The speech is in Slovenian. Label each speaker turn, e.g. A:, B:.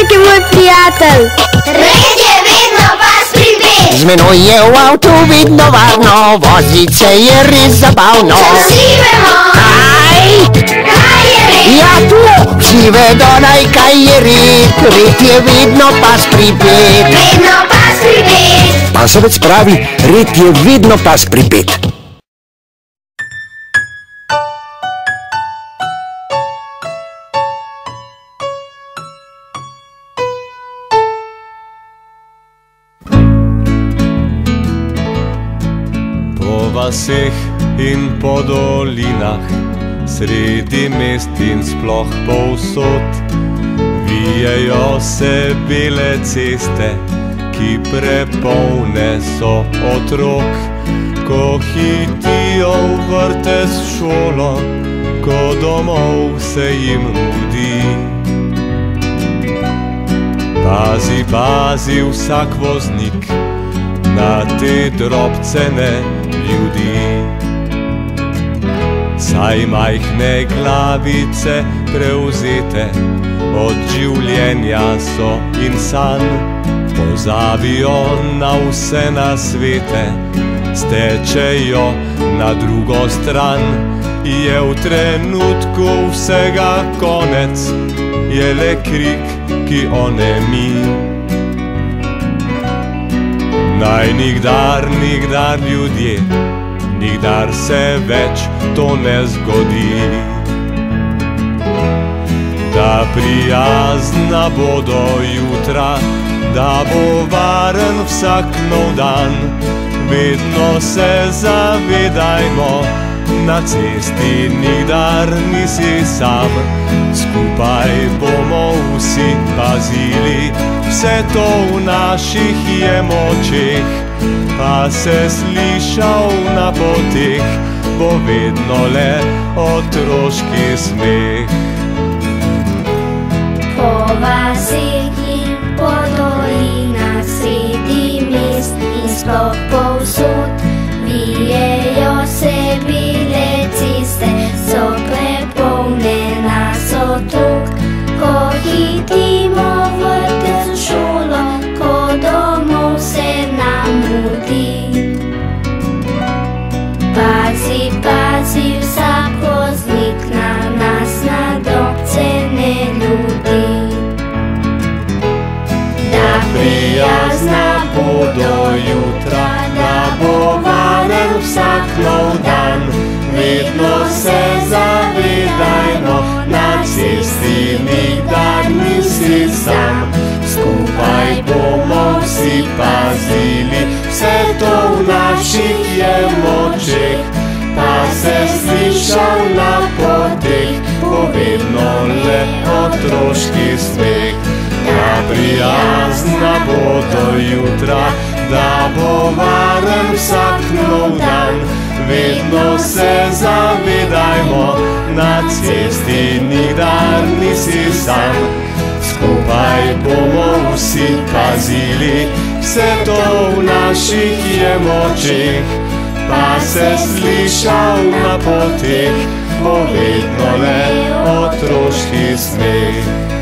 A: Red je moj prijatelj.
B: Red je vedno vas pripet.
C: Z menoj je v avtu vidno varno, vozit se je res zabavno.
B: Vsi vemo,
C: Kaj?
B: kaj je red.
C: Ja, tu, vsi vedo naj kaj je red. Red je vedno pas pripet.
B: Vedno vas pripet.
C: Pasovec pravi, red je vedno pas pripet.
D: Po vaseh in po dolinah, sredi mest in sploh povsod, vijejo se bele ceste, ki prepolne so otrok. Ko hitijo v vrtec v šolo, ko domov se jim mudi. Pazi, pazi vsak voznik na te drobcene ljudi. Saj majhne glavice prevzete od življenja so in sanj, pozabijo na vse na svete, stečejo na drugo stran. Je v trenutku vsega konec, je le krik, ki onemi. Naj nikdar, nikdar ljudje, nikdar se več to ne zgodi. Da prijazna bodo jutra, da bo varen vsak nov dan. Vedno se zavedajmo, na cesti nikdar nisi sam. Skupaj bomo vsi pazili, vse to v naših je močeh. Pa se slišal na poteh, bo vedno le otroški smeh.
B: Po vaseh in po dolinah, sredi mest in sploh povsod, vijejo se bele ceste, so prepolne nas otrok. Ko hitimo v vrtec v šolo, ko domov se nam mudi. Pazi, pazi vsak voznik na nas, na drobcene ljudi. Da prijazna bodo jutra, da bo varen vsak nov dan. Vedno se zavedajmo, na cesti nikdar nisi sam. Skupaj bomo vsi pazili, vse to v naših je močeh. Pa se slišal na poteh, bo vedno le otroški smeh. Da prijazna bodo jutra, da bo varen vsak nov dan. Vedno se zavedajmo, na cesti nikdar nisi sam. Skupaj bomo vsi pazili, vse to v naših je močeh. Pa se slišal na poteh, bo vedno le otroški smeh.